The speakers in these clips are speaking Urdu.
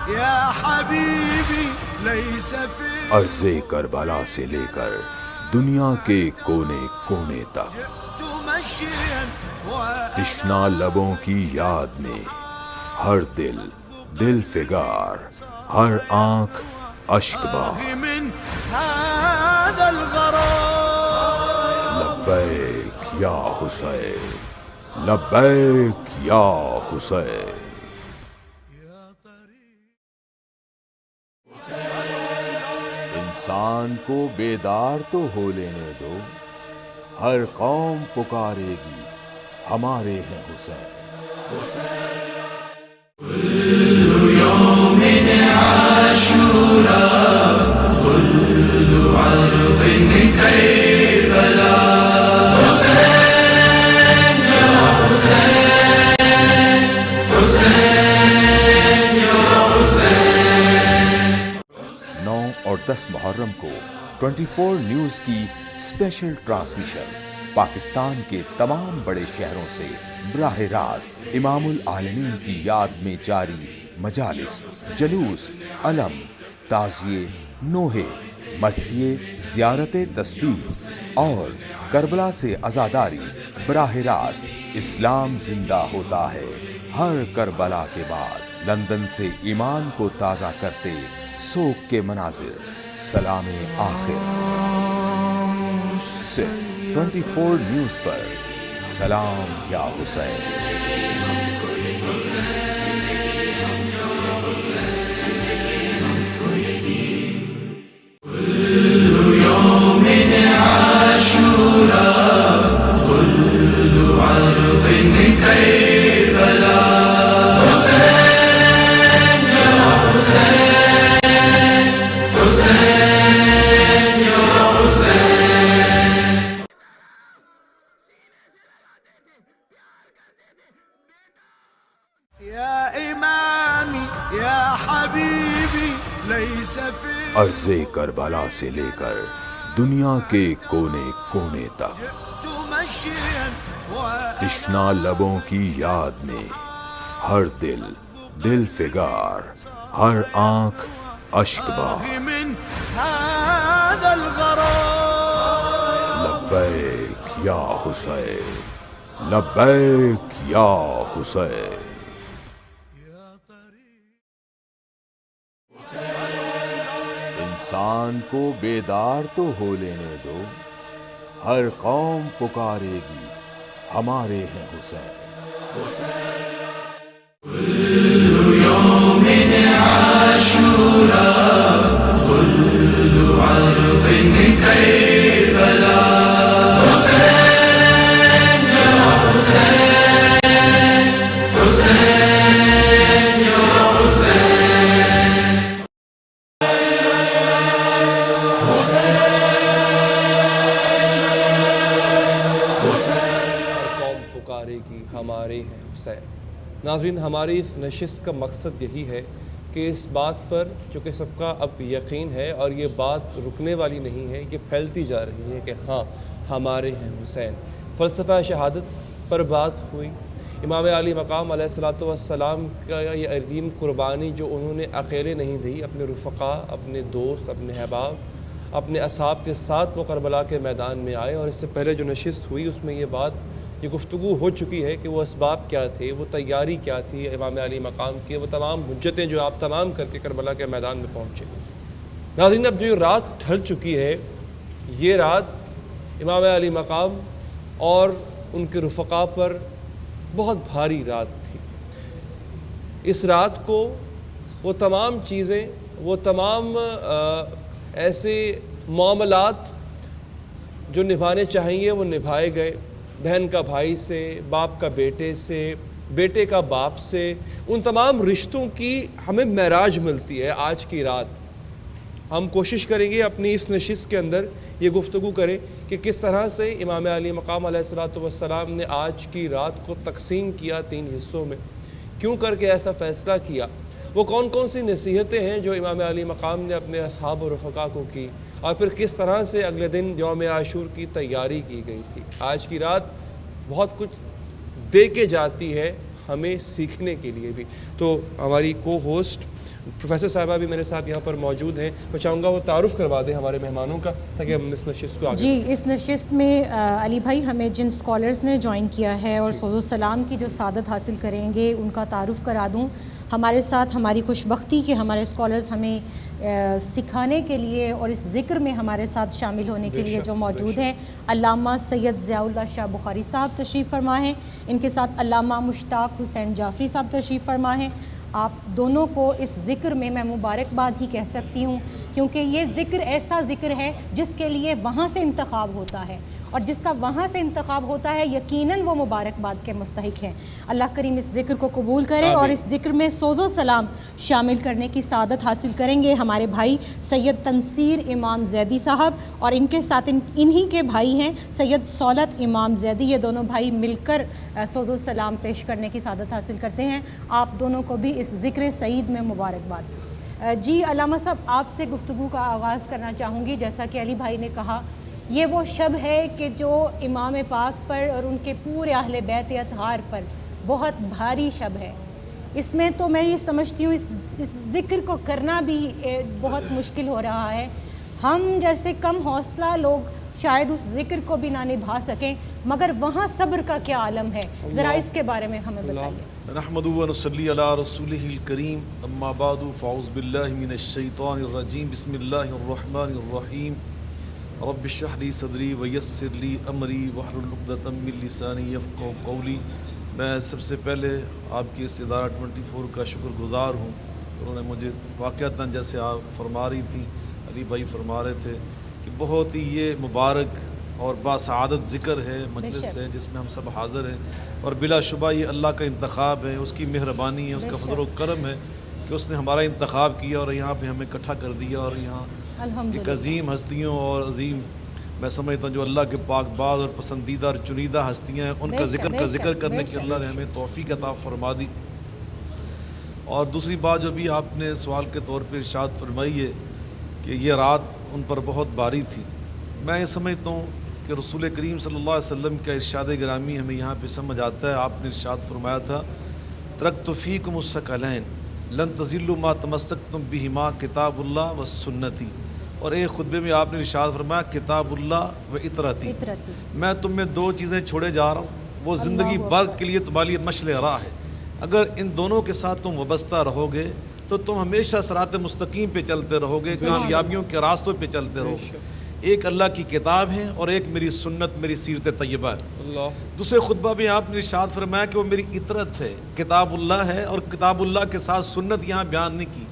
يا حبيبي ليس في عرض کربلا سے لے کر دنیا کے کونے کونے تک مشيا تشنا لبوں کی یاد میں ہر دل دل فگار، ہر آنکھ اشک بار. من هذا الغرام لبیک یا حسین، لبیک یا حسین. انسان کو بیدار تو ہو لینے دو، ہر قوم پکارے گی ہمارے ہیں حسین. اور 10 محرم کو 24 نیوز کی اسپیشل ٹرانسمیشن پاکستان کے تمام بڑے شہروں سے براہ راست امام العالمین کی یاد میں جاری مجالس، جلوس، علم، تعزیے، نوحے، مرثیے، زیارت تسبیح اور کربلا سے عزاداری براہ راست. اسلام زندہ ہوتا ہے ہر کربلا کے بعد. لندن سے ایمان کو تازہ کرتے سوگ کے مناظر، سلام آخر. صرف 24 نیوز پر. سلام یا حسین. يا إمامي يا حبيبي ليس في عرض کربلا سے لے کر دنیا کے کونے کونے تک مشيا تشنا لبوں کی یاد میں ہر دل دل فگار، ہر آنکھ اشک بار. من هذا الغرام لبیک یا حسین، لبیک یا حسین. انسان کو بیدار تو ہو لینے دو، ہر قوم پکارے گی ہمارے ہیں حسین. قوم پکارے گی ہمارے ہیں حسین. ناظرین، ہماری اس نشست کا مقصد یہی ہے کہ اس بات پر چونکہ سب کا اب یقین ہے اور یہ بات رکنے والی نہیں ہے، یہ پھیلتی جا رہی ہے کہ ہاں ہمارے ہیں حسین. فلسفہ شہادت پر بات ہوئی. امام علی مقام علیہ الصلوۃ والسلام کا یہ عظیم قربانی جو انہوں نے اکیلے نہیں دی، اپنے رفقا، اپنے دوست، اپنے احباب، اپنے اصحاب کے ساتھ وہ کربلا کے میدان میں آئے. اور اس سے پہلے جو نشست ہوئی اس میں یہ گفتگو ہو چکی ہے کہ وہ اسباب کیا تھے، وہ تیاری کیا تھی امام علی مقام کی، وہ تمام حجتیں جو آپ تمام کر کے کربلا کے میدان میں پہنچے. ناظرین، اب جو رات ڈھل چکی ہے، یہ رات امام علی مقام اور ان کے رفقا پر بہت بھاری رات تھی. اس رات کو وہ تمام چیزیں، وہ تمام ایسے معاملات جو نبھانے چاہیے وہ نبھائے گئے. بہن کا بھائی سے، باپ کا بیٹے سے، بیٹے کا باپ سے، ان تمام رشتوں کی ہمیں معراج ملتی ہے آج کی رات. ہم کوشش کریں گے اپنی اس نشست کے اندر یہ گفتگو کریں کہ کس طرح سے امام علی مقام علیہ الصلوۃ والسلام نے آج کی رات کو تقسیم کیا 3 حصوں میں، کیوں کر کے ایسا فیصلہ کیا، وہ کون کون سی نصیحتیں ہیں جو امام علی مقام نے اپنے اصحاب و رفقا کو کی، اور پھر کس طرح سے اگلے دن یوم عاشور کی تیاری کی گئی تھی. آج کی رات بہت کچھ دے کے جاتی ہے ہمیں سیکھنے کے لیے بھی. تو ہماری کو ہوسٹ پروفیسر صاحبہ بھی میرے ساتھ یہاں پر موجود ہیں، میں چاہوں گا وہ تعارف کروا دیں ہمارے مہمانوں کا تاکہ ہم اس نشست کو آگے جی اس نشست میں علی بھائی ہمیں جن اسکالرز نے جوائن کیا ہے اور سوز و سلام کی جو سعادت حاصل کریں گے ان کا تعارف کرا دوں. ہمارے ساتھ ہماری خوش بختی کہ ہمارے اسکالرز ہمیں سکھانے کے لیے اور اس ذکر میں ہمارے ساتھ شامل ہونے کے لیے جو موجود ہیں، علامہ سید ضیاء اللہ شاہ بخاری صاحب تشریف فرما ہیں، ان کے ساتھ علامہ مشتاق حسین جعفری صاحب تشریف فرما ہیں. آپ دونوں کو اس ذکر میں مبارکباد ہی کہہ سکتی ہوں، کیونکہ یہ ذکر ایسا ذکر ہے جس کے لیے وہاں سے انتخاب ہوتا ہے، اور جس کا وہاں سے انتخاب ہوتا ہے یقیناً وہ مبارکباد کے مستحق ہیں. اللہ کریم اس ذکر کو قبول کرے اور اس ذکر میں سوز و سلام شامل کرنے کی سعادت حاصل کریں گے ہمارے بھائی سید تنصیر امام زیدی صاحب، اور ان کے ساتھ انہی کے بھائی ہیں سید سولت امام زیدی. یہ دونوں بھائی مل کر سوز و سلام پیش کرنے کی سعادت حاصل کرتے ہیں. آپ دونوں کو بھی اس ذکر سعید میں مبارکباد. جی علامہ صاحب، آپ سے گفتگو کا آغاز کرنا چاہوں گی. جیسا کہ علی بھائی نے کہا، یہ وہ شب ہے کہ جو امام پاک پر اور ان کے پورے اہل بیت اطہار پر بہت بھاری شب ہے. اس میں تو میں یہ سمجھتی ہوں اس ذکر کو کرنا بھی بہت مشکل ہو رہا ہے. ہم جیسے کم حوصلہ لوگ شاید اس ذکر کو بھی نہ نبھا سکیں، مگر وہاں صبر کا کیا عالم ہے، ذرا اس کے بارے میں ہمیں بتائیے. نحمد و نصلی علی رسولہ الکریم، اما بعد فاعوذ باللہ من الشیطان الرجیم، بسم اللہ الرحمن الرحیم. رب اشرح لی صدری ویسر لی امری واحلل عقدۃ من لسانی یفقہوا قولی. میں سب سے پہلے آپ کی اس ادارہ 24 کا شکر گزار ہوں. انہوں نے مجھے واقعتاً جیسے آپ فرما رہی تھیں، علی بھائی فرما رہے تھے کہ بہت ہی یہ مبارک اور باسعادت ذکر ہے، مجلس ہے جس میں ہم سب حاضر ہیں، اور بلا شبہ یہ اللہ کا انتخاب ہے، اس کی مہربانی ہے، اس کا فضل و کرم ہے کہ اس نے ہمارا انتخاب کیا اور یہاں پہ ہمیں اکٹھا کر دیا. اور یہاں ایک عظیم ہستیوں اور عظیم، میں سمجھتا ہوں جو اللہ کے پاک باز اور پسندیدہ اور چنیدہ ہستیاں ہیں، ان کا ذکر کرنے کی اللہ نے ہمیں توفیق عطا فرما دی. اور دوسری بات جو بھی آپ نے سوال کے طور پہ ارشاد فرمائی ہے کہ یہ رات ان پر بہت بھاری تھی. میں یہ سمجھتا ہوں کہ رسول کریم صلی اللہ علیہ وسلم کا ارشاد گرامی ہمیں یہاں پہ سمجھ آتا ہے. آپ نے ارشاد فرمایا تھا، ترکت فیکم الثقلین لن تضلوا ما تمسکتم بہما کتاب اللہ و سنتی. اور ایک خطبے میں آپ نے ارشاد فرمایا کتاب اللہ و اطرتی، میں تم میں دو چیزیں چھوڑے جا رہا ہوں، وہ زندگی بھر کے لیے تمہارے لیے مشعل راہ ہے. اگر ان دونوں کے ساتھ تم وابستہ رہو گے تو تم ہمیشہ صراط مستقیم پہ چلتے رہو گے، کامیابیوں کے راستوں پہ چلتے رہو گے. ایک اللہ کی کتاب ہے اور ایک میری سنت، میری سیرت طیبہ ہے. دوسرے خطبہ میں آپ نے ارشاد فرمایا کہ وہ میری اطرت ہے، کتاب اللہ ہے، اور کتاب اللہ کے ساتھ سنت یہاں بیان نہیں کی،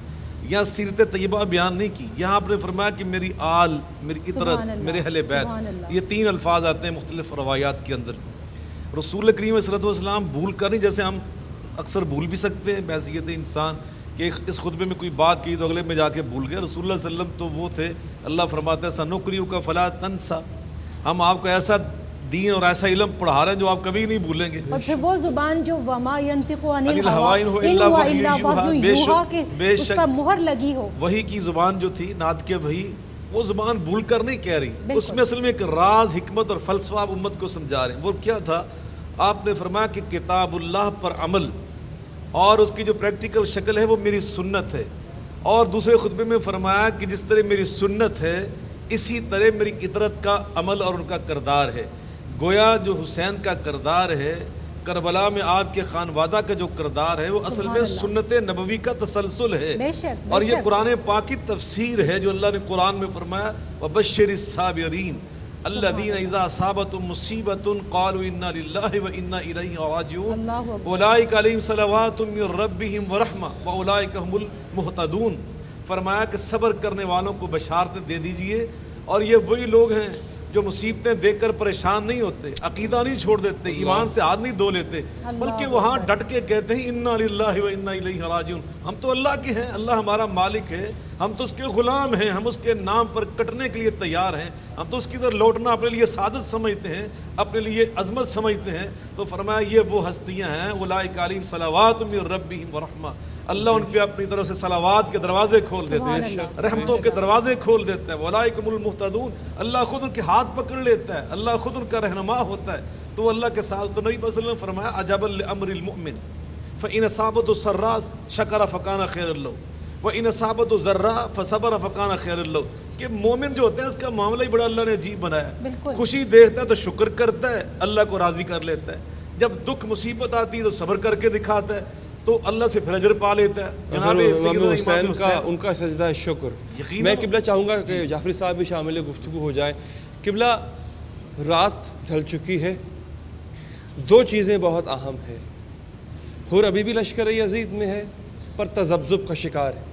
یہاں سیرت طیبہ بیان نہیں کی. یہاں آپ نے فرمایا کہ میری آل، میری اطرت، میرے اہل بیت. یہ تین الفاظ آتے ہیں مختلف روایات کے اندر. رسول کریم صلی اللہ علیہ وسلم بھول کر نہیں، جیسے ہم اکثر بھول بھی سکتے ہیں بحیثیت انسان کہ اس خطبے میں کوئی بات کی تو اگلے میں جا کے بھول گئے. رسول اللہ صلی اللہ علیہ وسلم تو وہ تھے، اللہ فرماتا ہے سنقرئک فلا تنسى، ہم آپ کو ایسا دین اور ایسا علم پڑھا رہے ہیں جو آپ کبھی نہیں بھولیں گے. اور پھر وہ زبان جو وما ينطق عن الهوى ان هو الا وحی یوحی، کہ اس پر مہر لگی ہو. وحی کی زبان جو تھی، نعت کے وحی، وہ زبان بھول کر نہیں کہہ رہی. اس میں اصل میں ایک راز، حکمت اور فلسفہ آپ امت کو سمجھا رہے ہیں. وہ کیا تھا؟ آپ نے فرمایا کہ کتاب اللہ پر عمل اور اس کی جو پریکٹیکل شکل ہے وہ میری سنت ہے. اور دوسرے خطبے میں فرمایا کہ جس طرح میری سنت ہے اسی طرح میری اطرت کا عمل اور ان کا کردار ہے. گویا جو حسین کا کردار ہے، کربلا میں آپ کے خانوادہ کا جو کردار ہے، وہ اصل میں سنت نبوی کا تسلسل ہے. اور یہ قرآن پاک کی تفسیر ہے جو اللہ نے قرآن میں فرمایا وبشر الصابرین الذین اذا اصابتهم مصیبۃ قالوا انا للہ وانا الیہ راجعون اولئک علیہم صلوات من ربہم ورحمہ واولئک هم المہتدون. فرمایا کہ صبر کرنے والوں کو بشارتیں دے دیجئے، اور یہ وہی لوگ ہیں جو مصیبتیں دیکھ کر پریشان نہیں ہوتے، عقیدہ نہیں چھوڑ دیتے، ایمان سے ہاتھ نہیں دھو لیتے، بلکہ وہاں ڈٹ کے کہتے ہیں انا للہ وانا الیہ راجعون. ہم تو اللہ کے ہیں، اللہ ہمارا مالک ہے، ہم تو اس کے غلام ہیں، ہم اس کے نام پر کٹنے کے لیے تیار ہیں، ہم تو اس کی طرف لوٹنا اپنے لیے سعادت سمجھتے ہیں، اپنے لیے عظمت سمجھتے ہیں. تو فرمایا یہ وہ ہستیاں ہیں اولئک علیہم صلوات من ربہم ورحمہ، اللہ ان پہ اپنی طرف سے صلوات کے دروازے کھول دیتے ہیں، رحمتوں کے دروازے کھول دیتا ہے. اولئک هم المہتدون، اللہ خود ان کے ہاتھ پکڑ لیتا ہے، اللہ خود ان کا رہنما ہوتا ہے. تو اللہ کے ساتھ تو نبی صلی اللہ علیہ وسلم فرمایا عجبا لامر المؤمن فإن اصابته السراء شکر فکان خیر له. وَإِنْ أَصَابَتْهُ ضَرًّا فَصَبَرَ فَكَانَ خَيْرًا لَهُ کہ مومن جو ہوتے ہیں اس کا معاملہ ہی بڑا اللہ نے عجیب بنایا ہے. بالکل. خوشی دیکھتا ہے تو شکر کرتا ہے, اللہ کو راضی کر لیتا ہے. جب دکھ مصیبت آتی ہے تو صبر کر کے دکھاتا ہے, تو اللہ سے پھر اجر پا لیتا ہے. جناب امام حسین کا ان کا سجدہ شکر. میں قبلہ چاہوں گا کہ جعفری صاحب بھی شامل گفتگو ہو جائے. قبلہ رات ڈھل چکی ہے, دو چیزیں بہت اہم ہیں. حور ابھی بھی لشکر یزید میں ہے پر تذبذب کا شکار ہے,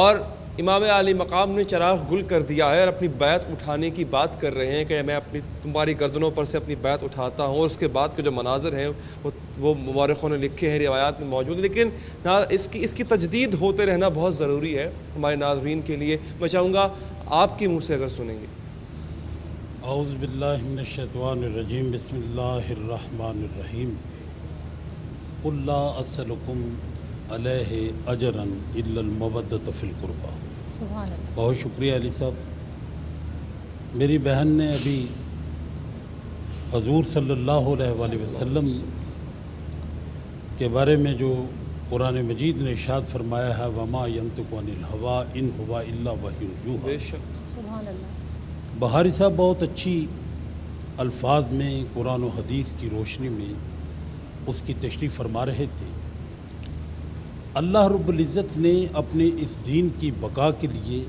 اور امام علی مقام نے چراغ گل کر دیا ہے اور اپنی بیعت اٹھانے کی بات کر رہے ہیں کہ میں تمہاری گردنوں پر سے اپنی بیعت اٹھاتا ہوں. اور اس کے بعد کے جو مناظر ہیں وہ مورخوں نے لکھے ہیں, روایات میں موجود ہیں. لیکن اس کی تجدید ہوتے رہنا بہت ضروری ہے ہمارے ناظرین کے لیے. میں چاہوں گا آپ کے منہ سے اگر سنیں گے. اعوذ باللہ من الشیطان الرجیم, بسم اللہ الرحمن الرحیم. قل لا اسألکم علیہ اجرا الا المودۃ فی القربی. سبحان اللہ. بہت شکریہ علی صاحب. میری بہن نے ابھی حضور صلی اللہ علیہ وآلہ وسلم کے بارے میں جو قرآن مجید نے ارشاد فرمایا ہے, وما ینطق عن الہوی ان ہوا الا وحی یوحی. بے شک. سبحان اللہ. بہاری صاحب بہت اچھی الفاظ میں قرآن و حدیث کی روشنی میں اس کی تشریح فرما رہے تھے. اللہ رب العزت نے اپنے اس دین کی بقا کے لیے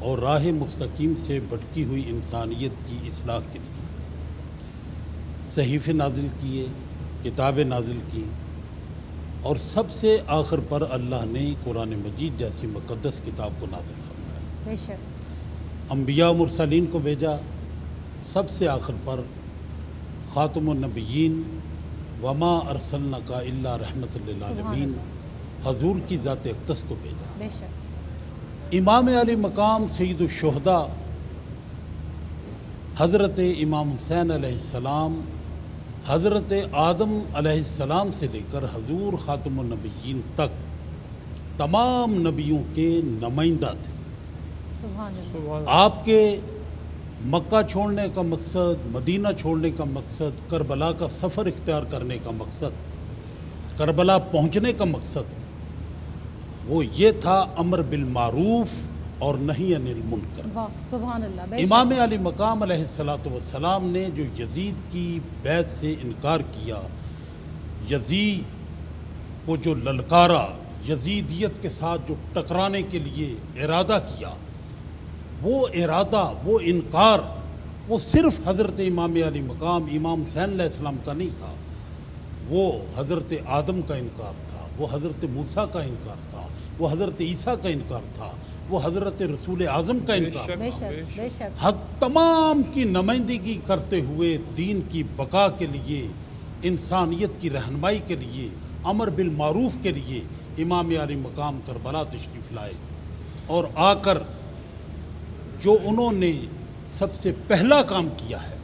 اور راہ مستقیم سے بھٹکی ہوئی انسانیت کی اصلاح کے لیے صحیفے نازل کیے, کتابیں نازل کی, اور سب سے آخر پر اللہ نے قرآن مجید جیسی مقدس کتاب کو نازل فرمایا. بے شک. انبیاء مرسلین کو بھیجا, سب سے آخر پر خاتم النبیین وما ارسلناک الا رحمت للعالمین حضور کی ذات اقدس کو بھیجا. بے شک. امام علی مقام سید الشہداء حضرت امام حسین علیہ السلام حضرت آدم علیہ السلام سے لے کر حضور خاتم النبیین تک تمام نبیوں کے نمائندہ تھے. سبحان اللہ. آپ کے مکہ چھوڑنے کا مقصد, مدینہ چھوڑنے کا مقصد, کربلا کا سفر اختیار کرنے کا مقصد, کربلا پہنچنے کا مقصد وہ یہ تھا امر بالمعروف اور نہی عن المنکر. واہ سبحان اللہ. بے شک. امام علی مقام علیہ السلام نے جو یزید کی بیعت سے انکار کیا, یزید کو جو للکارا, یزیدیت کے ساتھ جو ٹکرانے کے لیے ارادہ کیا, وہ ارادہ, وہ انکار, وہ صرف حضرت امام علی مقام امام حسین علیہ السلام کا نہیں تھا, وہ حضرت آدم کا انکار تھا, وہ حضرت موسیٰ کا انکار تھا, وہ حضرت عیسیٰ کا انکار تھا, وہ حضرت رسول اعظم کا انکار بے تھا. شک. بے شک. حق تمام کی نمائندگی کرتے ہوئے دین کی بقا کے لیے, انسانیت کی رہنمائی کے لیے, امر بالمعروف کے لیے امام علی مقام کربلا تشریف لائے. اور آ کر جو انہوں نے سب سے پہلا کام کیا ہے,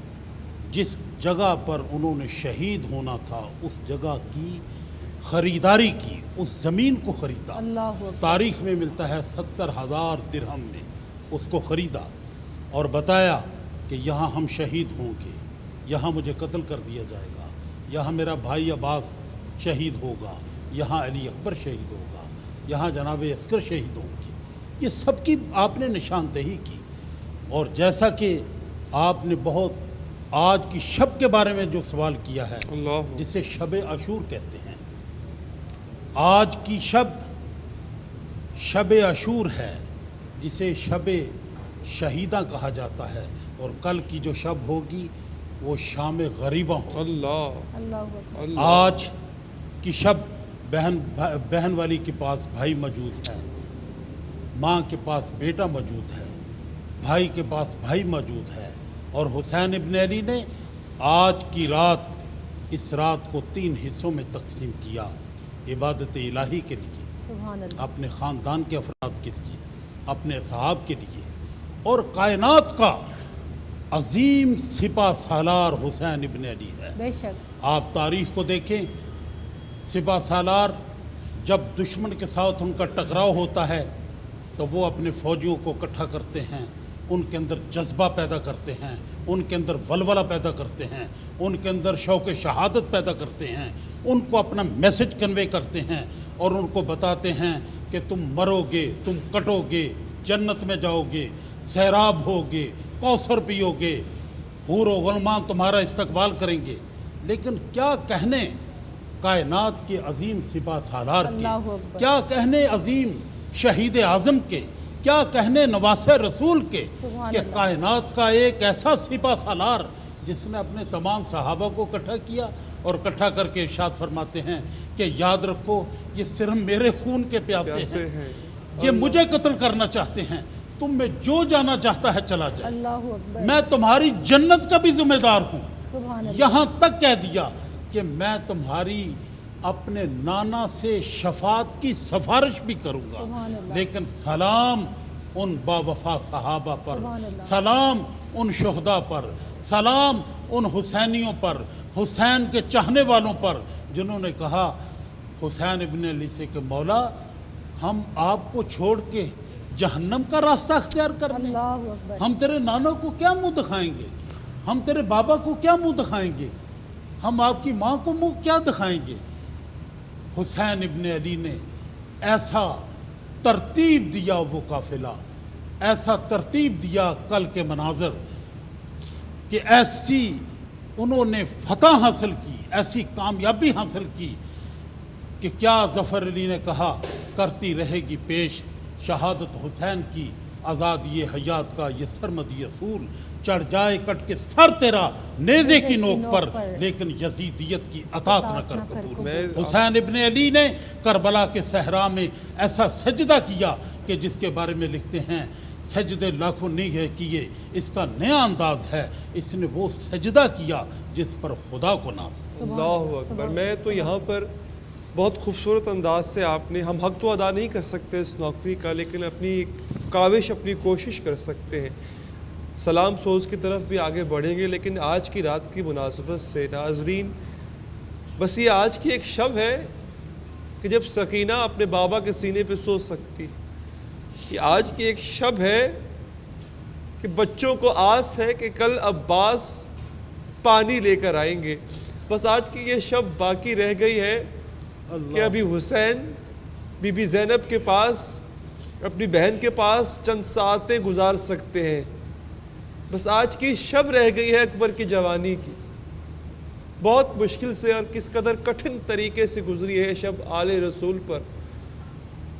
جس جگہ پر انہوں نے شہید ہونا تھا اس جگہ کی خریداری کی, اس زمین کو خریدا. اللہ اکبر. تاریخ میں ملتا ہے 70,000 درہم میں اس کو خریدا اور بتایا کہ یہاں ہم شہید ہوں گے, یہاں مجھے قتل کر دیا جائے گا, یہاں میرا بھائی عباس شہید ہوگا, یہاں علی اکبر شہید ہوگا, یہاں جناب عسکر شہید ہوں گے. یہ سب کی آپ نے نشاندہی کی. اور جیسا کہ آپ نے بہت آج کی شب کے بارے میں جو سوال کیا ہے, جسے شب عاشور کہتے ہیں, آج کی شب شب عاشور ہے, جسے شب شہیدہ کہا جاتا ہے, اور کل کی جو شب ہوگی وہ شام غریبہ ہوگی. اللہ اللہ اکبر. آج کی شب بہن والی کے پاس بھائی موجود ہے, ماں کے پاس بیٹا موجود ہے, بھائی کے پاس بھائی موجود ہے. اور حسین ابن علی نے آج کی رات, اس رات کو 3 حصوں میں تقسیم کیا, عبادت الہی کے لیے, سبحان اللہ. اپنے خاندان کے افراد کے لیے, اپنے اصحاب کے لیے, اور کائنات کا عظیم سپہ سالار حسین ابن علی ہے. بے شک. آپ تاریخ کو دیکھیں, سپہ سالار جب دشمن کے ساتھ ان کا ٹکراؤ ہوتا ہے تو وہ اپنے فوجیوں کو اکٹھا کرتے ہیں, ان کے اندر جذبہ پیدا کرتے ہیں، ان کے اندر ولولہ پیدا کرتے ہیں، ان کے اندر شوق شہادت پیدا کرتے ہیں، ان کو اپنا میسج کنوے کرتے ہیں اور ان کو بتاتے ہیں کہ تم مرو گے، تم کٹو گے، جنت میں جاؤ گے، سیراب ہوگے، کوثر پیو گے، حور و غلمان تمہارا استقبال کریں گے۔ لیکن کیا کہنے کائنات کے عظیم سپہ سالار کے، اللہ اکبر، کیا کہنے عظیم شہید اعظم کے، کیا کہنے نواس رسول کے، سبحان کہ اللہ۔ کائنات کا ایک ایسا سپہ سالار جس نے اپنے تمام صحابہ کو اکٹھا کیا اور اکٹھا کر کے ارشاد فرماتے ہیں کہ یاد رکھو یہ صرف میرے خون کے پیاسے ہیں، یہ مجھے قتل کرنا چاہتے ہیں، تم میں جو جانا چاہتا ہے چلا جائے، اللہ اکبر، میں تمہاری جنت کا بھی ذمہ دار ہوں۔ سبحان اللہ، یہاں تک کہہ دیا کہ میں تمہاری اپنے نانا سے شفاعت کی سفارش بھی کروں گا، سبحان اللہ، لیکن سلام ان با وفا صحابہ پر، سبحان اللہ، سلام ان شہداء پر، سلام ان حسینیوں پر، حسین کے چاہنے والوں پر، جنہوں نے کہا حسین ابن علی سے کہ مولا ہم آپ کو چھوڑ کے جہنم کا راستہ اختیار کر لیں، اللہ اکبر، ہم تیرے نانوں کو کیا منہ دکھائیں گے، ہم تیرے بابا کو کیا منہ دکھائیں گے، ہم آپ کی ماں کو منہ کیا دکھائیں گے۔ حسین ابن علی نے ایسا ترتیب دیا وہ قافلہ، ایسا ترتیب دیا کل کے مناظر کہ ایسی انہوں نے فتح حاصل کی، ایسی کامیابی حاصل کی کہ کیا ظفر علی نے کہا کرتی رہے گی پیش شہادت حسین کی، آزادی حیات کا یہ سرمدی اصول، چڑھ جائے کٹ کے سر تیرا نیزے کی نوک پر، لیکن یزیدیت کی اطاعت نہ کر قبول۔ حسین ابن علی نے کربلا کے صحرا میں ایسا سجدہ کیا کہ جس کے بارے میں لکھتے ہیں سجدے لاکھوں نہیں کیے، اس کا نیا انداز ہے، اس نے وہ سجدہ کیا جس پر خدا کو ناز ہے۔ اللہ اکبر۔ میں تو یہاں پر بہت خوبصورت انداز سے آپ نے، ہم حق تو ادا نہیں کر سکتے اس نوکری کا، لیکن اپنی کاوش، اپنی کوشش کر سکتے ہیں، سلام سوز کی طرف بھی آگے بڑھیں گے۔ لیکن آج کی رات کی مناسبت سے ناظرین، بس یہ آج کی ایک شب ہے کہ جب سکینہ اپنے بابا کے سینے پہ سو سکتی، یہ آج کی ایک شب ہے کہ بچوں کو آس ہے کہ کل عباس پانی لے کر آئیں گے۔ بس آج کی یہ شب باقی رہ گئی ہے کہ ابھی حسین بی بی زینب کے پاس، اپنی بہن کے پاس چند ساعتیں گزار سکتے ہیں۔ بس آج کی شب رہ گئی ہے اکبر کی جوانی کی، بہت مشکل سے اور کس قدر کٹھن طریقے سے گزری ہے شب آل رسول پر،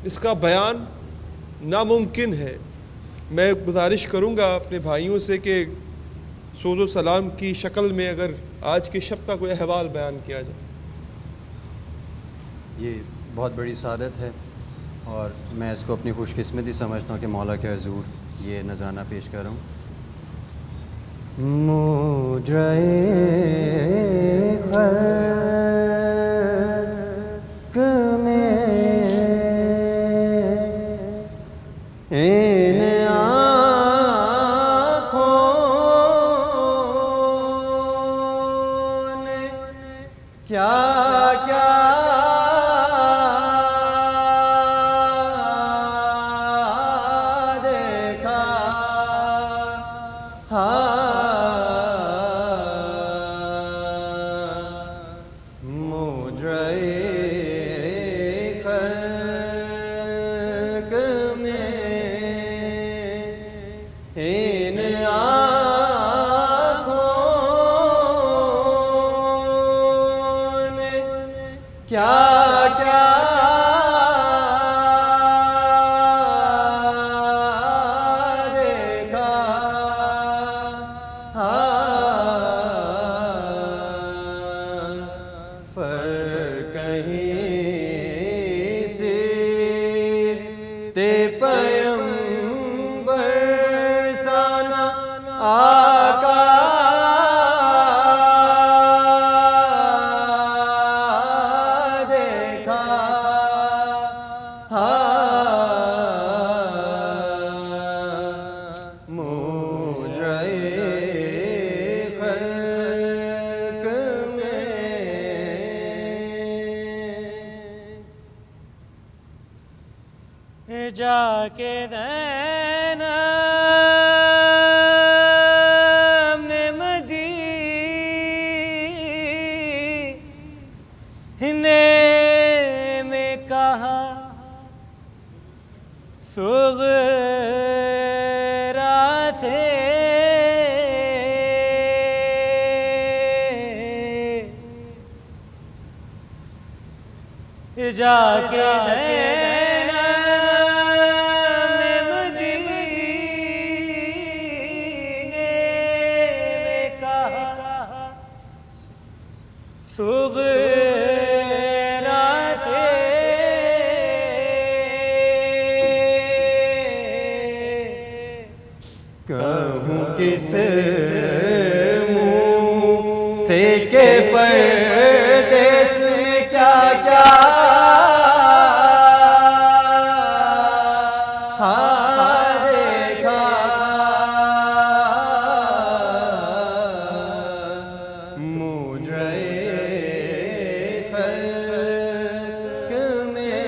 اس کا بیان ناممکن ہے۔ میں گزارش کروں گا اپنے بھائیوں سے کہ سوز و سلام کی شکل میں اگر آج کی شب کا کوئی احوال بیان کیا جائے۔ یہ بہت بڑی سعادت ہے اور میں اس کو اپنی خوش قسمتی سمجھتا ہوں کہ مولا کے حضور یہ نذرانہ پیش کر رہا ہوں۔ مجرے خلق میں ان آنکھوں نے کیا کیا دیکھا، جا کے زینب نے میں کہا صغرا سے جا کے کہوں کس منہ سے کہ پردیس میں کیا کیا دیکھا مجھے خلق میں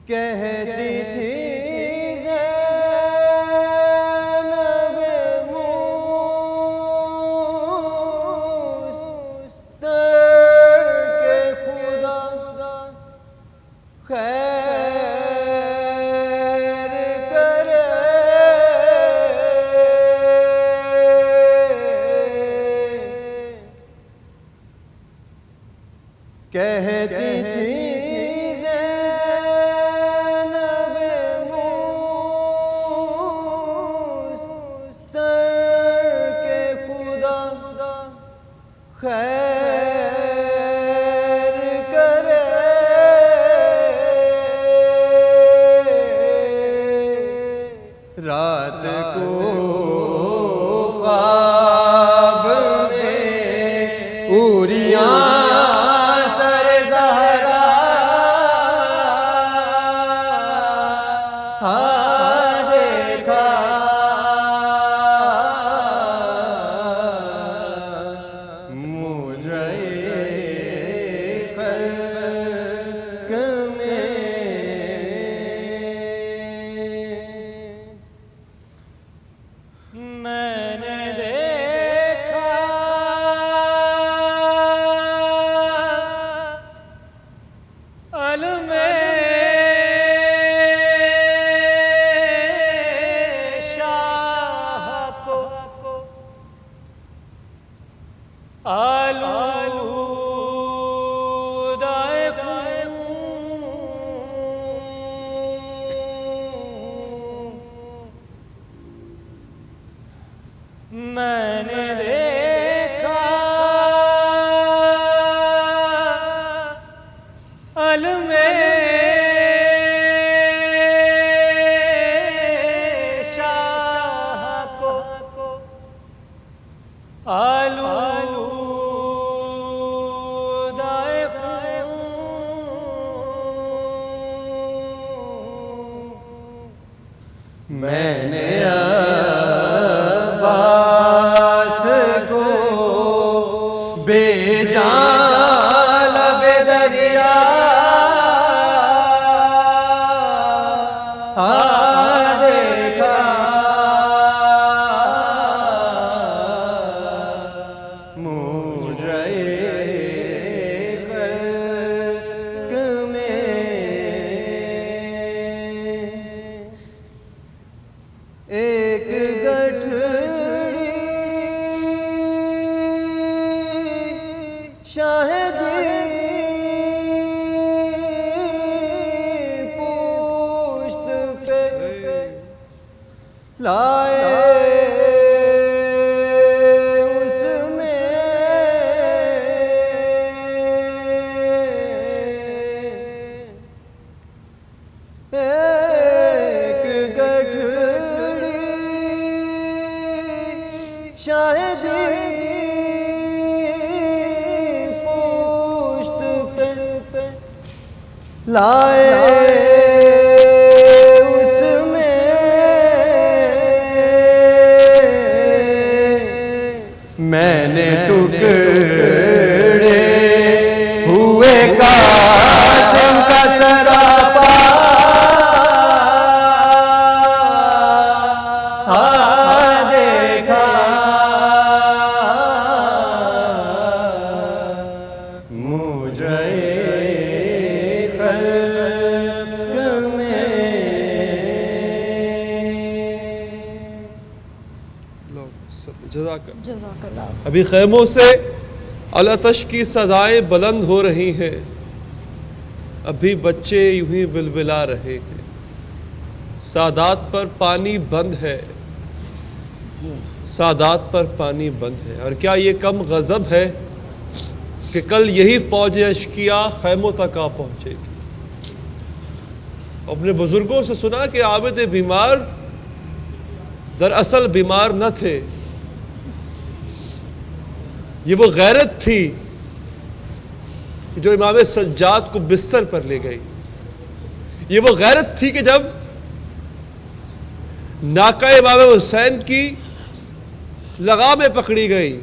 کہتی تھی زینب مستر کے خدا خیر کرے کہتی تھی خیر کرے رات کو خواب میں اوریاں سر زہرا دیکھا میں نے دیکھا علم شاہ کو آلودہ خون میں نے دیکھا علم شاہ کو آلودہ خون میں نے بے جان لب دریا دیکھا مجھے خلق میں ایک گٹھڑی شاہدی پشت پہ لائے اس میں ایک گٹھڑی شاہدی لائے اس میں نے ٹکڑے ہوئے قاسم کا سراپا دیکھا جزاک اللہ۔ جزاک اللہ۔ ابھی خیموں سے العطش کی صدائیں بلند ہو رہی ہیں، ابھی بچے یوں ہی بلبلا رہے ہیں، سادات پر پانی بند ہے، سادات پر پانی بند ہے۔ اور کیا یہ کم غضب ہے کہ کل یہی فوج اشکیا خیموں تک آ پہنچے گی؟ اپنے بزرگوں سے سنا کہ عابد بیمار دراصل بیمار نہ تھے، یہ وہ غیرت تھی جو امام سجاد کو بستر پر لے گئی، یہ وہ غیرت تھی کہ جب ناکہ امام حسین کی لگامیں پکڑی گئی،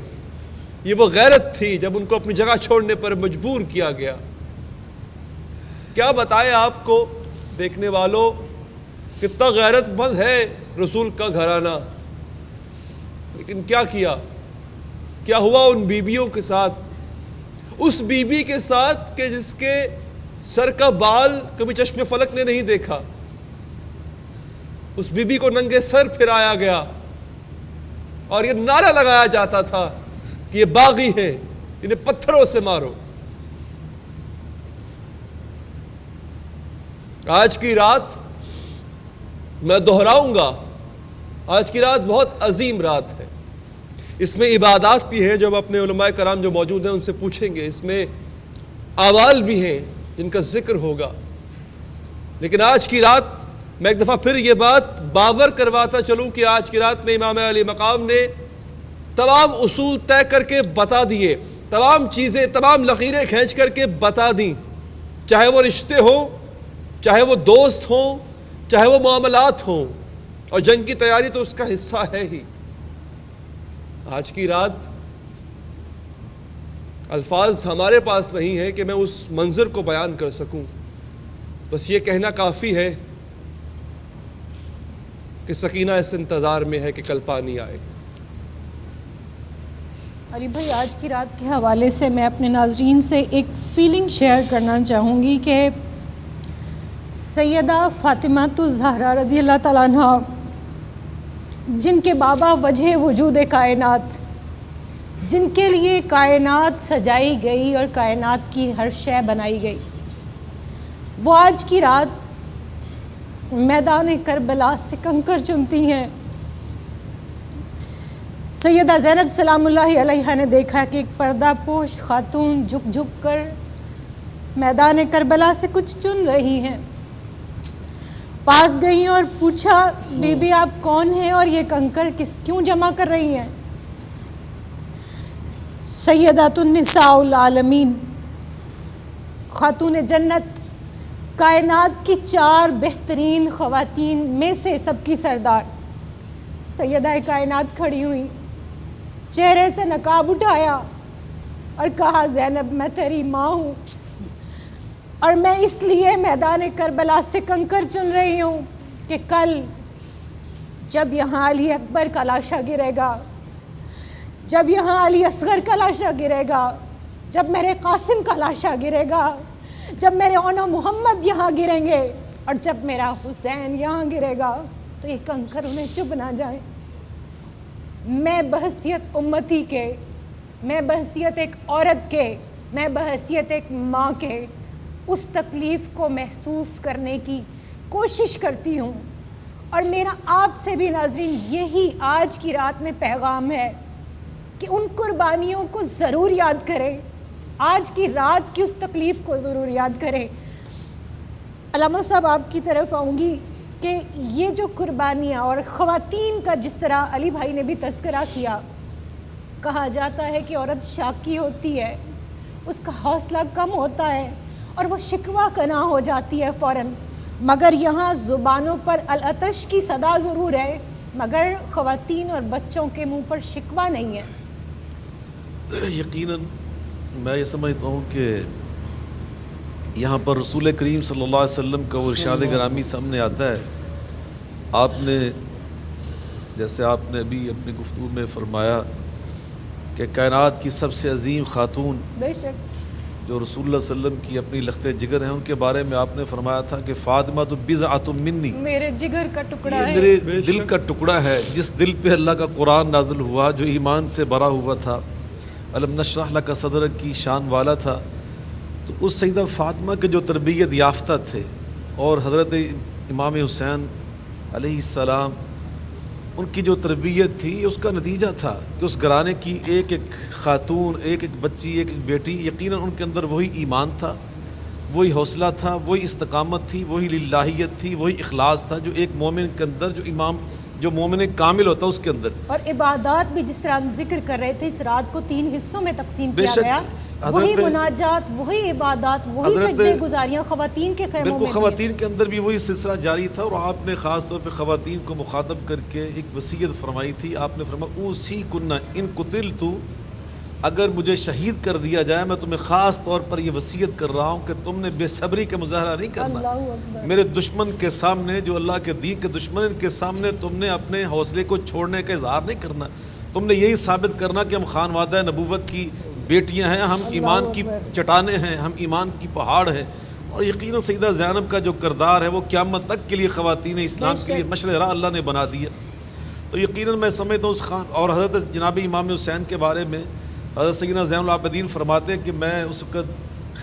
یہ وہ غیرت تھی جب ان کو اپنی جگہ چھوڑنے پر مجبور کیا گیا۔ کیا بتائیں آپ کو دیکھنے والوں، کتنا غیرت مند ہے رسول کا گھرانہ، لیکن کیا ہوا ان بیویوں کے ساتھ، اس بیوی کے ساتھ کہ جس کے سر کا بال کبھی چشم فلک نے نہیں دیکھا، اس بیوی کو ننگے سر پھرایا گیا اور یہ نعرہ لگایا جاتا تھا کہ یہ باغی ہیں، انہیں پتھروں سے مارو۔ آج کی رات میں دہراؤں گا، آج کی رات بہت عظیم رات ہے، اس میں عبادات بھی ہیں جو ہم اپنے علماء کرام جو موجود ہیں ان سے پوچھیں گے، اس میں اعمال بھی ہیں جن کا ذکر ہوگا، لیکن آج کی رات میں ایک دفعہ پھر یہ بات باور کرواتا چلوں کہ آج کی رات میں امام علی مقام نے تمام اصول طے کر کے بتا دیے، تمام چیزیں، تمام لکیریں کھینچ کر کے بتا دیں، چاہے وہ رشتے ہوں، چاہے وہ دوست ہوں، چاہے وہ معاملات ہوں، اور جنگ کی تیاری تو اس کا حصہ ہے ہی۔ آج کی رات الفاظ ہمارے پاس نہیں ہے کہ میں اس منظر کو بیان کر سکوں، بس یہ کہنا کافی ہے کہ سکینہ اس انتظار میں ہے کہ کل پانی آئے۔ علی بھائی، آج کی رات کے حوالے سے میں اپنے ناظرین سے ایک فیلنگ شیئر کرنا چاہوں گی کہ سیدہ فاطمہ الزہرا رضی اللہ تعالیٰ عنہ، جن کے بابا وجہ وجود کائنات، جن کے لیے کائنات سجائی گئی اور کائنات کی ہر شے بنائی گئی، وہ آج کی رات میدان کربلا سے کنکر چنتی ہیں۔ سیدہ زینب سلام اللہ علیہا نے دیکھا کہ ایک پردہ پوش خاتون جھک جھک کر میدان کربلا سے کچھ چن رہی ہیں۔ پاس گئیں اور پوچھا، بی بی آپ کون ہیں اور یہ کنکر کیوں جمع کر رہی ہیں؟ سیدۃ النساء العالمین، خاتون جنت، کائنات کی 4 بہترین خواتین میں سے سب کی سردار سیدہ کائنات کھڑی ہوئی، چہرے سے نقاب اٹھایا اور کہا، زینب میں تیری ماں ہوں، اور میں اس لیے میدان کربلا سے کنکر چن رہی ہوں کہ کل جب یہاں علی اکبر کا لاشا گرے گا، جب یہاں علی اصغر کا لاشا گرے گا، جب میرے قاسم کا لاشا گرے گا، جب میرے اونو محمد یہاں گریں گے، اور جب میرا حسین یہاں گرے گا، تو یہ کنکر انہیں چبھ نہ جائیں۔ میں بحیثیت امتی کے، میں بحیثیت ایک عورت کے، میں بحیثیت ایک ماں کے اس تکلیف کو محسوس کرنے کی کوشش کرتی ہوں، اور میرا آپ سے بھی ناظرین یہی آج کی رات میں پیغام ہے کہ ان قربانیوں کو ضرور یاد کریں، آج کی رات کی اس تکلیف کو ضرور یاد کریں۔ علامہ صاحب آپ کی طرف آؤں گی کہ یہ جو قربانیاں اور خواتین کا جس طرح علی بھائی نے بھی تذکرہ کیا، کہا جاتا ہے کہ عورت شاکی ہوتی ہے، اس کا حوصلہ کم ہوتا ہے اور وہ شکوہ کنا ہو جاتی ہے فوراً، مگر یہاں زبانوں پر العطش کی صدا ضرور ہے، مگر خواتین اور بچوں کے منہ پر شکوہ نہیں ہے۔ یقیناً میں یہ سمجھتا ہوں کہ یہاں پر رسول کریم صلی اللہ علیہ وسلم کا وہ ارشاد گرامی سامنے آتا ہے۔ آپ نے جیسے آپ نے ابھی اپنی گفتگو میں فرمایا کہ کائنات کی سب سے عظیم خاتون بے شک جو رسول اللہ صلی اللہ علیہ وسلم کی اپنی لخت جگر ہیں، ان کے بارے میں آپ نے فرمایا تھا کہ فاطمہ تو بضعۃ منی، میرے جگر کا ٹکڑا یہ ہے، میرے دل کا ٹکڑا ہے، جس دل پہ اللہ کا قرآن نازل ہوا، جو ایمان سے بھرا ہوا تھا، الم نشرح لک صدرک کی شان والا تھا۔ تو اس سیدہ فاطمہ کے جو تربیت یافتہ تھے، اور حضرت امام حسین علیہ السلام ان کی جو تربیت تھی، اس کا نتیجہ تھا کہ اس گھرانے کی ایک ایک خاتون، ایک ایک بچی، ایک ایک بیٹی، یقیناً ان کے اندر وہی ایمان تھا، وہی حوصلہ تھا، وہی استقامت تھی، وہی للہیت تھی، وہی اخلاص تھا جو ایک مومن کے اندر، جو مومن کامل ہوتا ہے اس کے اندر۔ اور عبادات بھی جس طرح ہم ذکر کر رہے تھے، اس رات کو 3 حصوں میں تقسیم بے کیا شک گیا، وہی مناجات، وہی عبادات، وہی سجدے گزاریاں خواتین کے خیموں بالکل میں خواتین کے اندر بھی وہی سلسلہ جاری تھا، اور آپ نے خاص طور پہ خواتین کو مخاطب کر کے ایک وصیت فرمائی تھی۔ آپ نے فرمایا اوصی کن ان قتلت، اگر مجھے شہید کر دیا جائے، میں تمہیں خاص طور پر یہ وصیت کر رہا ہوں کہ تم نے بے صبری کا مظاہرہ نہیں کرنا، اللہ اکبر، میرے دشمن کے سامنے، جو اللہ کے دین کے دشمن، ان کے سامنے تم نے اپنے حوصلے کو چھوڑنے کا اظہار نہیں کرنا، تم نے یہی ثابت کرنا کہ ہم خانوادہ نبوت کی بیٹیاں ہیں، ہم ایمان کی چٹانیں ہیں، ہم ایمان کی پہاڑ ہیں۔ اور یقیناً سیدہ زینب کا جو کردار ہے وہ قیامت تک کے لیے خواتین اسلام کے لیے مشعل راہ اللہ نے بنا دیا۔ تو یقیناً میں سمجھتا ہوں اس خان اور حضرت جناب امام حسین کے بارے میں حضرت سیدنا زین العابدین فرماتے ہیں کہ میں اس وقت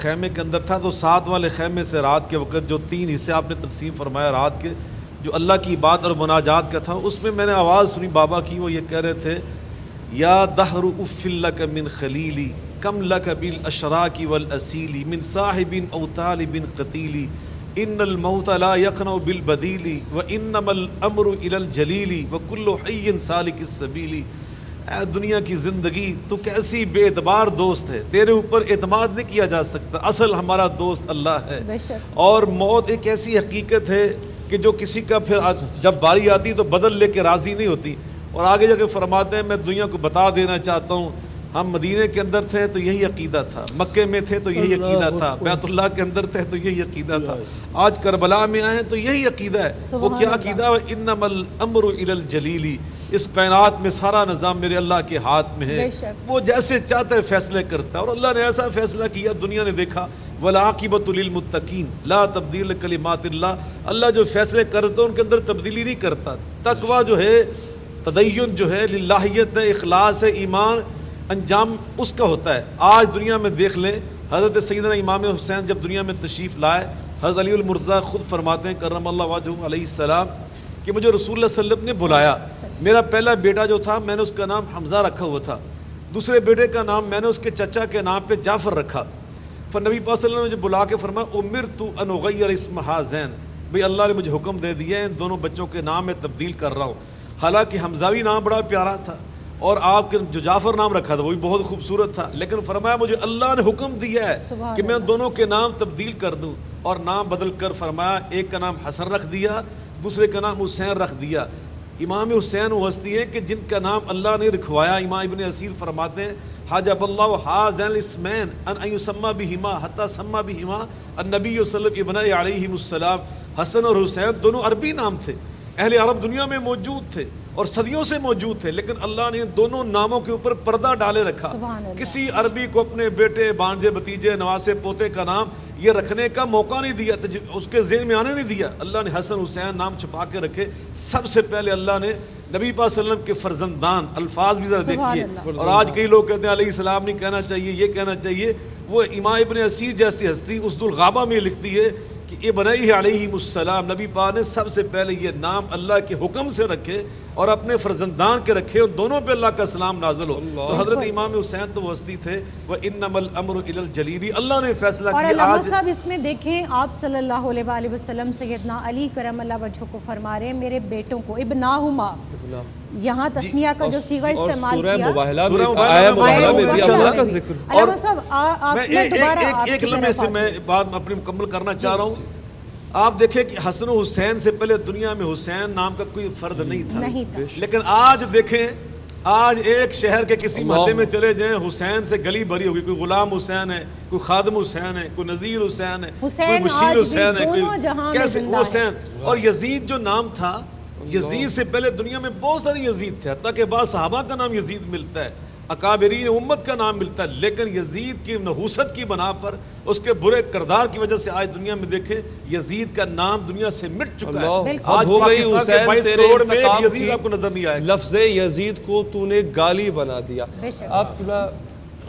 خیمے کے اندر تھا، تو 7 والے خیمے سے رات کے وقت جو 3 حصے آپ نے تقسیم فرمایا رات کے، جو اللہ کی عبادت اور مناجات کا تھا، اس میں نے آواز سنی بابا کی، وہ یہ کہہ رہے تھے یا دہر اف لک من خلیلی کم لک بالاشراک والاسیلی من صاحب او طالب قتیلی ان الموت لا یقنع بالبدیل وانما الامر الى الجلیل وکل حی سالک السبیل۔ اے دنیا کی زندگی، تو کیسی بے اعتبار دوست ہے، تیرے اوپر اعتماد نہیں کیا جا سکتا، اصل ہمارا دوست اللہ ہے۔ بے شک، اور موت ایک ایسی حقیقت ہے کہ جو کسی کا پھر جب باری آتی تو بدل لے کے راضی نہیں ہوتی۔ اور آگے جا کے فرماتے ہیں میں دنیا کو بتا دینا چاہتا ہوں، ہم مدینے کے اندر تھے تو یہی عقیدہ تھا، مکے میں تھے تو یہی عقیدہ تھا، بیت اللہ کے اندر تھے تو یہی عقیدہ تھا، آج کربلا میں آئے تو یہی عقیدہ ہے۔ وہ کیا عقیدہ ہے؟ انما الامر الی الجلیل، اس کائنات میں سارا نظام میرے اللہ کے ہاتھ میں ہے، وہ جیسے چاہتا ہے فیصلے کرتا ہے، اور اللہ نے ایسا فیصلہ کیا، دنیا نے دیکھا والعاقبۃ للمتقین لا تبدیل لکلمات اللہ، اللہ جو فیصلے کرتا ہے ان کے اندر تبدیلی نہیں کرتا۔ تقویٰ جو ہے، تدین جو ہے، للہیت ہے، اخلاص ہے، ایمان، انجام اس کا ہوتا ہے۔ آج دنیا میں دیکھ لیں، حضرت سیدنا امام حسین جب دنیا میں تشریف لائے، حضرت علی المرتضیٰ خود فرماتے ہیں کرم اللہ وجہہ علیہ السلام کہ مجھے رسول اللہ صلی اللہ علیہ وسلم نے بلایا، میرا پہلا بیٹا جو تھا میں نے اس کا نام حمزہ رکھا ہوا تھا، دوسرے بیٹے کا نام میں نے اس کے چچا کے نام پہ جعفر رکھا۔ پھر نبی پاک صلی اللہ علیہ وسلم نے بلا کے فرمایا امرت ان اغیر اسم ہذین، بھئی اللہ نے مجھے حکم دے دیا ہے ان دونوں بچوں کے نام میں تبدیل کر رہا ہوں۔ حالانکہ حمزاوی نام بڑا پیارا تھا، اور آپ کے جو جعفر نام رکھا تھا وہ بھی بہت خوبصورت تھا، لیکن فرمایا مجھے اللہ نے حکم دیا ہے کہ میں دونوں کے نام تبدیل کر دوں، اور نام بدل کر فرمایا ایک کا نام حسن رکھ دیا، دوسرے کا نام حسین رکھ دیا۔ امام حسین وہ ہستی ہے کہ جن کا نام اللہ نے رکھوایا۔ امام ابن اسیر فرماتے ہیں حجب اللہ ہذین الاسمین ان یسمى بہما حتی سمى بہما النبی صلی اللہ علیہ وسلم ابن علیہ السلام۔ حسن اور حسین دونوں عربی نام تھے، اہل عرب دنیا میں موجود تھے اور صدیوں سے موجود تھے، لیکن اللہ نے دونوں ناموں کے اوپر پردہ ڈالے رکھا۔ کسی عربی کو اپنے بیٹے، بانجے، بتیجے، نواسے، پوتے کا نام یہ رکھنے کا موقع نہیں دیا، اس کے ذہن میں آنے نہیں دیا۔ اللہ نے حسن حسین نام چھپا کے رکھے۔ سب سے پہلے اللہ نے نبی پاک صلی اللہ علیہ وسلم کے فرزندان، الفاظ بھی ذرا دیکھیے، اور آج کئی لوگ کہتے ہیں علیہ السلام نہیں کہنا چاہیے، یہ کہنا چاہیے۔ وہ امام ابن اسیر جیسی ہستی اسد الغابہ میں لکھتی ہے کہ ابنیہ علیہم السلام، نبی پاک نے سب سے پہلے یہ نام اللہ کے حکم سے رکھے اور اپنے فرزندان کے رکھے، اور دونوں پہ اللہ کا سلام نازل ہو۔ تو حضرت امام حسین تو وہ ہستی تھے، وَإِنَّمَا الْأَمْرُ إِلَى الْجَلِيلِ، اللہ نے فیصلہ اور کیا۔ علامہ آج صاحب اس میں دیکھیں آپ صلی اللہ علیہ وآلہ وسلم سیدنا علی کرم اللہ وجہہ کو فرما رہے ہیں میرے بیٹوں کو ابناہما، یہاں تسنیہ کا جو صیغہ استعمال کیا، سورہ مباہلہ سورہ میں مباہلہ آیا میں مباہلہ میں بھی مباہلہ اللہ کا میں بھی۔ ذکر۔ علامہ صاحب آپ میں میں دوبارہ آپ ایک کی لمحے طرف سے آتی میں بات اپنی مکمل کرنا چاہ رہا ہوں۔ آپ دیکھیں کہ حسن و حسین سے پہلے دنیا میں حسین نام کا کوئی فرد نہیں تھا، لیکن آج دیکھیں، آج ایک شہر کے کسی محلے میں چلے جائیں، حسین سے گلی بھری ہوگی، کوئی غلام حسین ہے، کوئی خادم حسین ہے، کوئی نذیر حسین ہے، کوئی بشیر حسین ہے، کوئی کیسے حسین۔ اور یزید جو نام تھا، یزید سے پہلے دنیا میں بہت سارے یزید تھے، حتیٰ کہ بعض صحابہ کا نام یزید ملتا ہے، اکابرین امت کا نام ملتا ہے، لیکن یزید کی نحوست کی بنا پر، اس کے برے کردار کی وجہ سے آج دنیا میں دیکھیں یزید کا نام دنیا سے مٹ چکا ہے۔ آج ہو گئی حسین تیرے انتقام یزید کی، آپ کو نظر نہیں آئے گا۔ لفظ یزید کو تو نے گالی بنا دیا۔ بے شک۔ آپ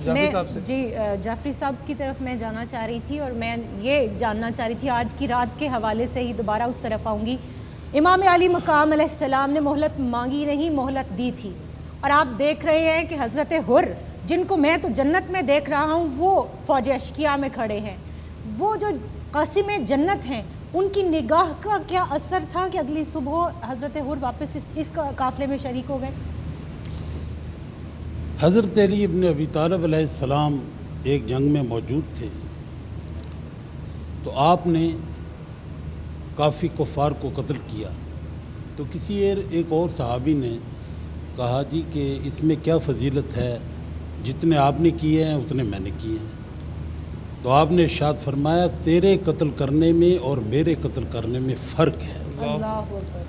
جعفری صاحب سے جی جعفری صاحب کی طرف میں جانا چاہ رہی تھی، اور میں یہ جاننا چاہ رہی تھی آج کی رات کے حوالے سے ہی دوبارہ اس طرف آؤں گی۔ امام علی مقام علیہ السلام نے مہلت مانگی نہیں، مہلت دی تھی، اور آپ دیکھ رہے ہیں کہ حضرت حر جن کو میں تو جنت میں دیکھ رہا ہوں وہ فوج اشکیا میں کھڑے ہیں، وہ جو قاسم جنت ہیں، ان کی نگاہ کا کیا اثر تھا کہ اگلی صبح حضرت حر واپس اس قافلے میں شریک ہو گئے؟ حضرت علی ابن ابی طالب علیہ السلام ایک جنگ میں موجود تھے، تو آپ نے کافی کفار کو قتل کیا، تو کسی ایک اور صحابی نے کہا جی کہ اس میں کیا فضیلت ہے، جتنے آپ نے کیے ہیں اتنے میں نے کیے ہیں۔ تو آپ نے ارشاد فرمایا تیرے قتل کرنے میں اور میرے قتل کرنے میں فرق ہے۔ اللہ اکبر۔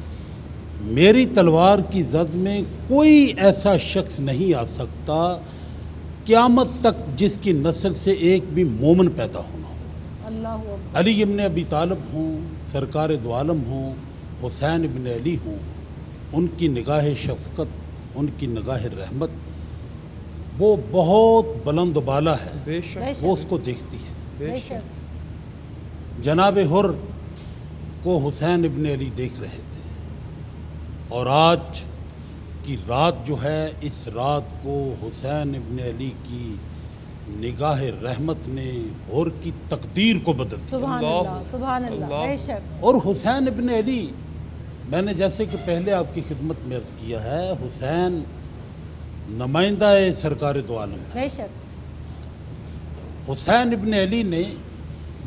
میری تلوار کی زد میں کوئی ایسا شخص نہیں آ سکتا قیامت تک جس کی نسل سے ایک بھی مومن پیدا ہونا ہو۔ اللہ اکبر۔ علی ابن ابی طالب ہوں، سرکار دو عالم ہوں، حسین ابن علی ہوں، ان کی نگاہ شفقت، ان کی نگاہ رحمت وہ بہت بلند و بالا ہے، بے شک وہ اس کو دیکھتی ہے۔ بے شک۔ جناب حر کو حسین ابن علی دیکھ رہے تھے، اور آج کی رات جو ہے، اس رات کو حسین ابن علی کی نگاہ رحمت نے حر کی تقدیر کو بدل دیا۔ سبحان اللہ، سبحان اللہ، بے شک۔ اور حسین ابن علی، میں نے جیسے کہ پہلے آپ کی خدمت میں عرض کیا ہے، حسین نمائندہ سرکار دو عالم ہے۔ بے شک۔ حسین ابن علی نے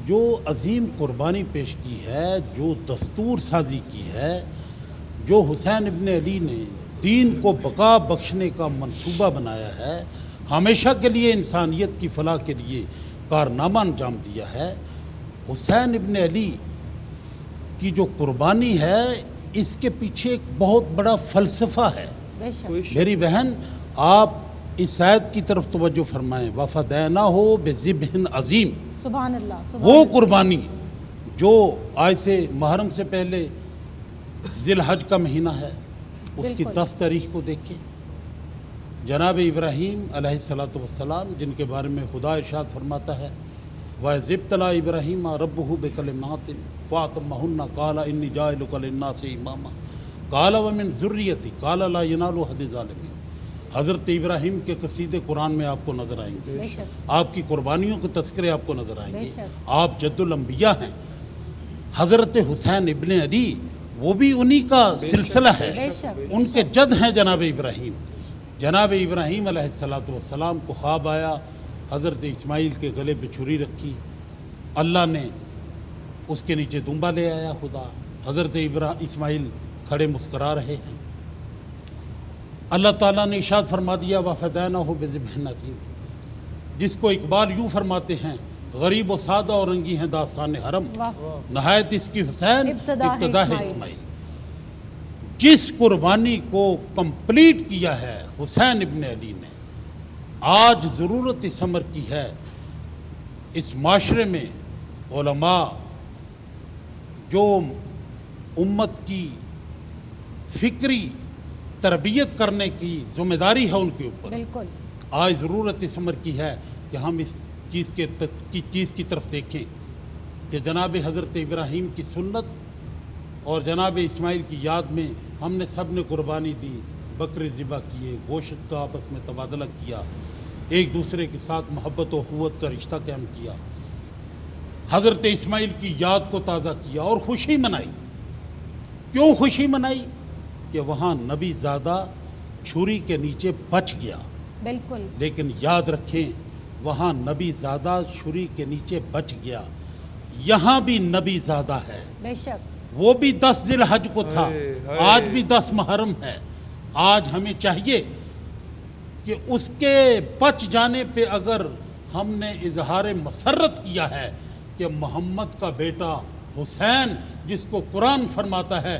جو عظیم قربانی پیش کی ہے، جو دستور سازی کی ہے، جو حسین ابن علی نے دین کو بقا بخشنے کا منصوبہ بنایا ہے، ہمیشہ کے لیے انسانیت کی فلاح کے لیے کارنامہ انجام دیا ہے، حسین ابن علی کی جو قربانی ہے اس کے پیچھے ایک بہت بڑا فلسفہ ہے۔ بے شک۔ میری بہن، آپ اس آیت کی طرف توجہ فرمائیں، وَفَدَيْنَاهُ بِذِبْحٍ عظیم۔ سبحان اللہ، سبحان وہ اللہ۔ قربانی جو آج سے محرم سے پہلے ذی الحج کا مہینہ ہے، اس کی بالکل۔ 10 تاریخ کو دیکھیں، جناب ابراہیم علیہ الصلاۃ والسلام جن کے بارے میں خدا ارشاد فرماتا ہے وَإِذِ ابْتَلَىٰ إِبْرَاهِيمَ رَبُّهُ بِكَلِمَاتٍ فَأَتَمَّهُنَّ قَالَ إِنِّي جَاعِلُكَ لِلنَّاسِ إِمَامًا قَالَ وَمِنْ ذُرِّيَّتِي قَالَ لَا يَنَالُ عَهْدِ الظَّالِمِينَ۔ حضرت ابراہیم کے قصیدے قرآن میں آپ کو نظر آئیں گے، بے شک۔ آپ کی قربانیوں کے تذکرے آپ کو نظر آئیں بے گے، شک۔ آپ جد الانبیاء ہیں۔ حضرت حسین ابن علی وہ بھی انہی کا سلسلہ ہے، بے شک۔ ان کے جد ہیں جناب ابراہیم۔ جناب ابراہیم علیہ الصلاۃ والسلام کو خواب آیا، حضرت اسماعیل کے گلے پہ چھری رکھی، اللہ نے اس کے نیچے دمبا لے آیا خدا، حضرت اسماعیل کھڑے مسکرا رہے ہیں، اللہ تعالیٰ نے ارشاد فرما دیا وَفَدَيْنَاهُ بِذِبْحٍ عَظِيمٍ، جس کو اقبال یوں فرماتے ہیں غریب و سادہ اور رنگی ہیں داستان حرم، نہایت اس کی حسین ابتدا ہے اسماعیل۔ جس قربانی کو کمپلیٹ کیا ہے حسین ابن علی نے، آج ضرورت اس امر کی ہے اس معاشرے میں علماء جو امت کی فکری تربیت کرنے کی ذمہ داری ہے ان کے اوپر، بالکل۔ آج ضرورت اس امر کی ہے کہ ہم اس چیز کی طرف دیکھیں کہ جناب حضرت ابراہیم کی سنت اور جناب اسماعیل کی یاد میں ہم نے سب نے قربانی دی، بکرے ذبح کیے، گوشت کا آپس میں تبادلہ کیا، ایک دوسرے کے ساتھ محبت و اخوت کا رشتہ قائم کیا، حضرت اسماعیل کی یاد کو تازہ کیا اور خوشی منائی۔ کیوں خوشی منائی؟ کہ وہاں نبی زادہ چھری کے نیچے بچ گیا، بالکل۔ لیکن یاد رکھیں وہاں نبی زادہ چھری کے نیچے بچ گیا، یہاں بھی نبی زادہ ہے، بے شک۔ وہ بھی 10 ذی الحج کو تھا، آج بھی 10 محرم ہے۔ آج ہمیں چاہیے کہ اس کے بچ جانے پہ اگر ہم نے اظہار مسرت کیا ہے کہ محمد کا بیٹا حسین، جس کو قرآن فرماتا ہے